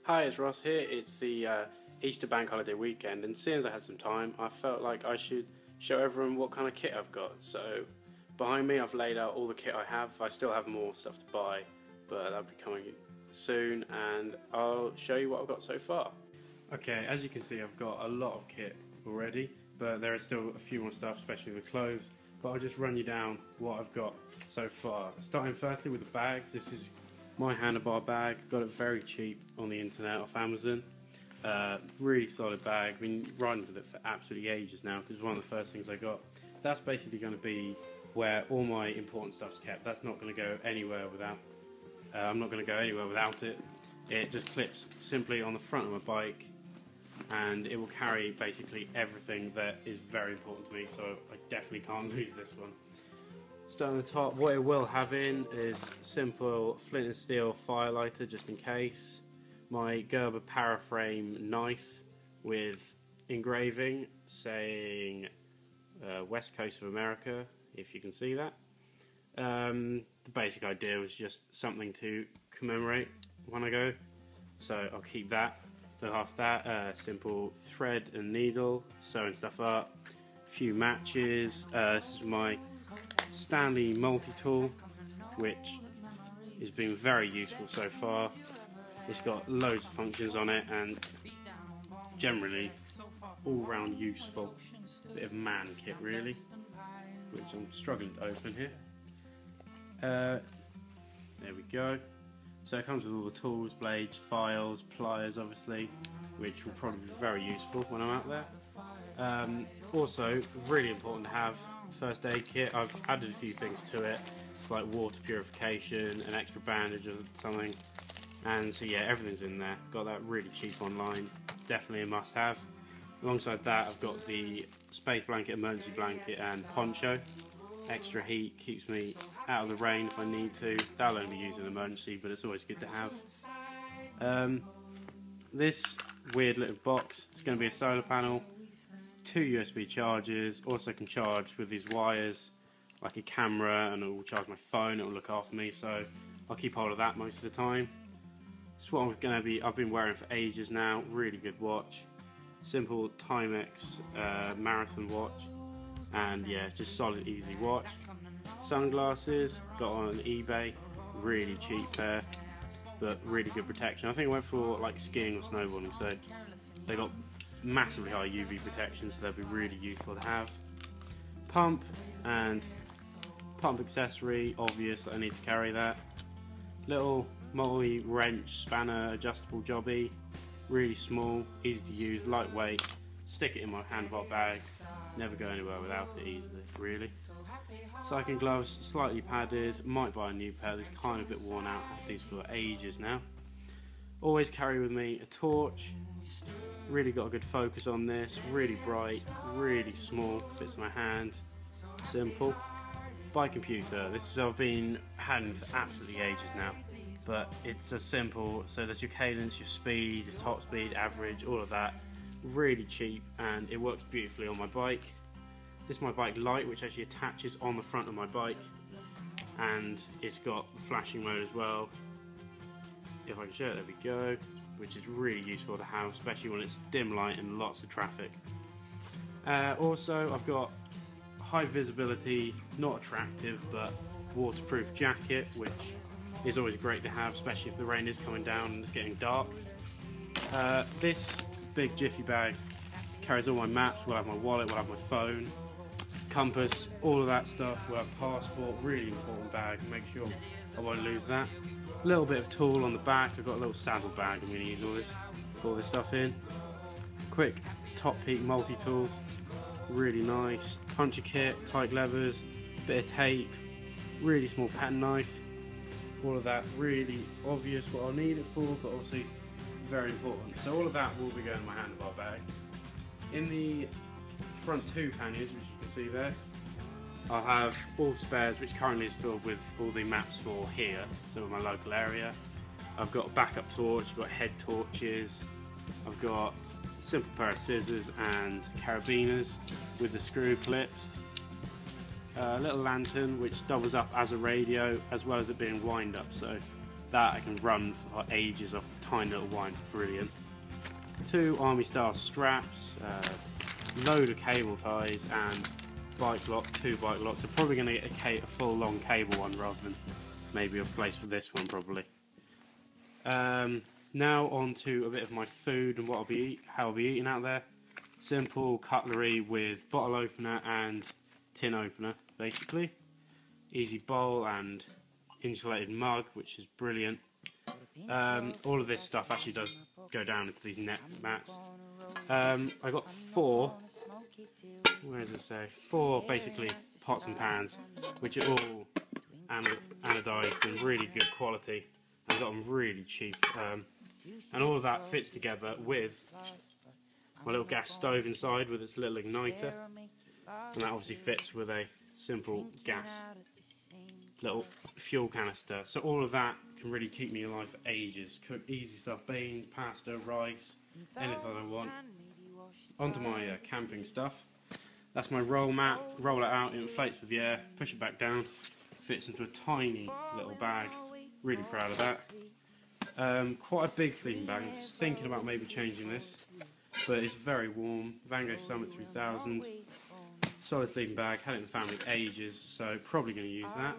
Hi, it's Ross here. It's the Easter bank holiday weekend, and since I had some time, I felt like I should show everyone what kind of kit I've got. So behind me I've laid out all the kit I have. I still have more stuff to buy, but that'll be coming soon, and I'll show you what I've got so far. Okay, as you can see, I've got a lot of kit already, but there is still a few more stuff, especially the clothes. But I'll just run you down what I've got so far. Starting firstly with the bags. This is my handlebar bag. Got it very cheap on the internet off Amazon. Really solid bag. I've been riding with it for absolutely ages now because it's one of the first things I got. That's basically going to be where all my important stuff's kept. That's not going to go anywhere without. I'm not going to go anywhere without it. It just clips simply on the front of my bike, and it will carry basically everything that is very important to me. So I definitely can't lose this one. Starting at the top, what it will have in is simple flint and steel fire lighter just in case, my Gerber paraframe knife with engraving saying West Coast of America, if you can see that. The basic idea was just something to commemorate when I go, so I'll keep that. So after that, simple thread and needle, sewing stuff up, a few matches. This is my Stanley multi-tool, which has been very useful so far. It's got loads of functions on it and generally all-round useful. Bit of man kit really, which I'm struggling to open here. There we go. So it comes with all the tools, blades, files, pliers obviously, which will probably be very useful when I'm out there. Also, really important to have first aid kit. I've added a few things to it, like water purification, an extra bandage or something, and so yeah, everything's in there. Got that really cheap online, definitely a must have. Alongside that I've got the space blanket, emergency blanket and poncho. Extra heat, keeps me out of the rain if I need to. That'll only be used in an emergency, but it's always good to have. This weird little box, it's going to be a solar panel, 2 USB chargers, also can charge with these wires like a camera, and it will charge my phone, it will look after me, so I'll keep hold of that most of the time. It's what I've been wearing for ages now. Really good watch, simple Timex marathon watch, and yeah, just solid easy watch. Sunglasses, got on eBay, really cheap pair, but really good protection. I think I went for like skiing or snowboarding, so they got massively high UV protection, so they'll be really useful to have. Pump and pump accessory, obvious that I need to carry that. Little multi-wrench spanner adjustable jobby, really small, easy to use, lightweight. Stick it in my handbag bag, never go anywhere without it easily, really. Cycling gloves, slightly padded, might buy a new pair, these kind of a bit worn out, I've had these for ages now. Always carry with me a torch. Really got a good focus on this, really bright, really small, fits my hand, simple. Bike computer, this is I've been having for absolutely ages now, but it's a simple, so there's your cadence, your speed, your top speed, average, all of that. Really cheap, and it works beautifully on my bike. This is my bike light, which actually attaches on the front of my bike, and it's got the flashing mode as well. If I can show it, there we go. Which is really useful to have, especially when it's dim light and lots of traffic. Also, I've got high visibility, not attractive, but waterproof jacket, which is always great to have, especially if the rain is coming down and it's getting dark. This big jiffy bag carries all my maps, we'll have my wallet, we'll have my phone, compass, all of that stuff, we'll have passport, really important bag, make sure I won't lose that. A little bit of tool on the back. I've got a little saddle bag I'm going to use all this stuff in. Quick top peak multi-tool, really nice. Puncher kit, tight levers, bit of tape, really small pattern knife. All of that really obvious what I'll need it for, but obviously very important. So all of that will be going in my handlebar bag. In the front two panniers, which you can see there, I'll have all spares, which currently is filled with all the maps for here, so in my local area. I've got a backup torch, I've got head torches, I've got a simple pair of scissors and carabiners with the screw clips. A little lantern which doubles up as a radio, as well as it being wind up, so That I can run for ages off a tiny little wind, brilliant. 2 army style straps, load of cable ties and bike lock, 2 bike locks. I'm probably going to get a full long cable one rather than maybe a place for this one probably. Now on to a bit of my food and what how I'll be eating out there. Simple cutlery with bottle opener and tin opener basically. Easy bowl and insulated mug, which is brilliant. All of this stuff actually does go down into these net mats. I got 4, where does it say? 4 basically pots and pans, which are all anodized and really good quality. I got them really cheap, and all of that fits together with my little gas stove inside with its little igniter, and that obviously fits with a simple gas little fuel canister. So all of that can really keep me alive for ages. Cook easy stuff, beans, pasta, rice, anything I want. Onto my camping stuff. That's my roll mat. Roll it out, it inflates with the air, push it back down, fits into a tiny little bag. Really proud of that. Quite a big sleeping bag. I'm just thinking about maybe changing this, but it's very warm. Van Gogh Summit 3000. Solid sleeping bag. Had it in the family ages, so probably going to use that.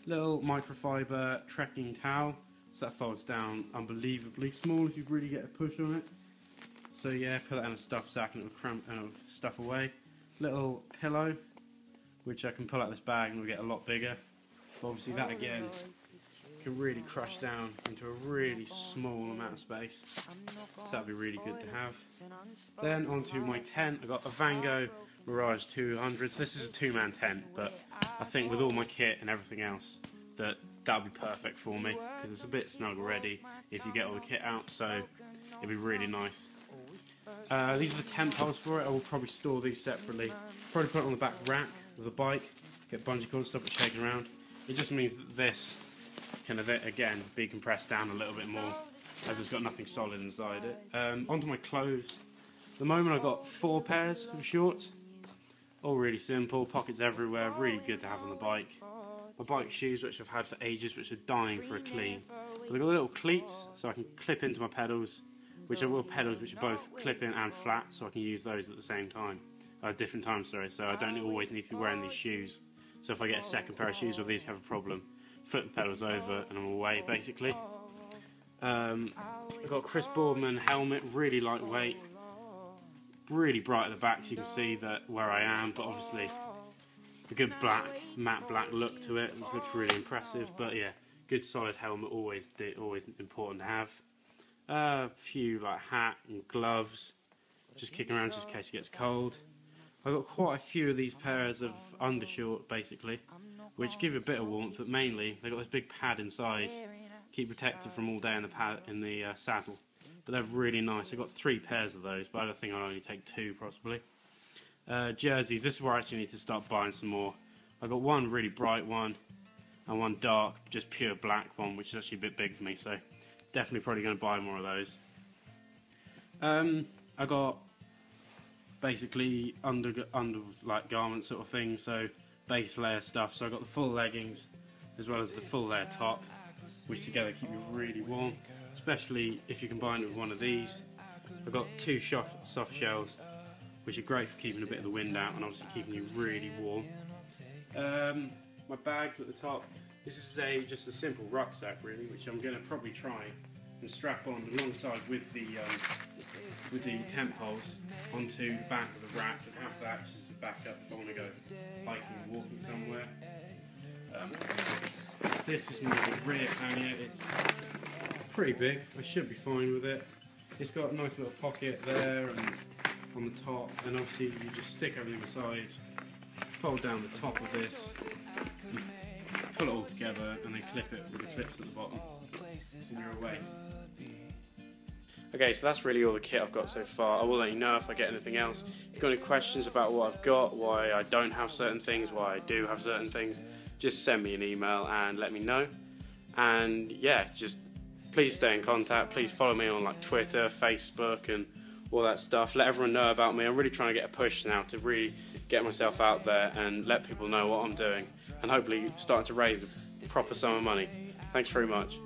Little microfiber trekking towel, so that folds down unbelievably small if you really get a push on it. So yeah, put that in a stuff sack and it'll cramp and it'll stuff away. Little pillow, which I can pull out this bag and it'll get a lot bigger. But obviously that again can really crush down into a really small amount of space, so that'd be really good to have. Then onto my tent. I got a Van Gogh Mirage 200. So this is a 2-man tent, but I think with all my kit and everything else that'll be perfect for me because it's a bit snug already if you get all the kit out, so it'd be really nice. These are the tent poles for it. I will probably store these separately. Probably put it on the back rack of the bike, get bungee cord, stop it shaking around. It just means that this can again be compressed down a little bit more as it's got nothing solid inside it. Onto my clothes. At the moment I've got 4 pairs of shorts, all really simple, pockets everywhere, really good to have on the bike. My bike shoes, which I've had for ages, which are dying for a clean. But they've got little cleats so I can clip into my pedals, which are little pedals which are both clip in and flat, so I can use those at the same time, different times, sorry, so I don't always need to be wearing these shoes. So if I get a second pair of shoes or these have a problem, flip the pedals over and I'm away basically. I've got a Chris Boardman helmet, really lightweight, really bright at the back so you can see that where I am, but obviously a good black, matte black look to it, which looks really impressive. But yeah, good solid helmet, always important to have. A few like hat and gloves, just kicking around just in case it gets cold. I've got quite a few of these pairs of undershort basically, which give a bit of warmth, but mainly they've got this big pad inside, keep protected from all day in the saddle. But they're really nice. I've got 3 pairs of those, but I don't think I'll only take 2 possibly. Jerseys, this is where I actually need to start buying some more. I've got one really bright one and one dark, just pure black one, which is actually a bit big for me, so definitely probably going to buy more of those. I got basically under like garment sort of thing, so base layer stuff. So I got the full leggings as well as the full layer top, which together keep you really warm, especially if you combine it with one of these. I've got 2 soft shells, which are great for keeping a bit of the wind out and obviously keeping you really warm. My bags at the top. This is just a simple rucksack really, which I'm going to probably try and strap on alongside with the tent poles onto the back of the rack and have that just as a backup if I want to go hiking or walking somewhere. This is my rear pannier. It's pretty big. I should be fine with it. It's got a nice little pocket there and on the top, and obviously you just stick everything aside, fold down the top of this, pull it all together and then clip it with the clips at the bottom and you're away. Okay, so that's really all the kit I've got so far. I will let you know if I get anything else. If you've got any questions about what I've got, why I don't have certain things, why I do have certain things, just send me an email and let me know. And yeah, just please stay in contact. Please follow me on like Twitter, Facebook and all that stuff. Let everyone know about me. I'm really trying to get a push now to really get myself out there and let people know what I'm doing, and hopefully starting to raise proper sum of money. Thanks very much.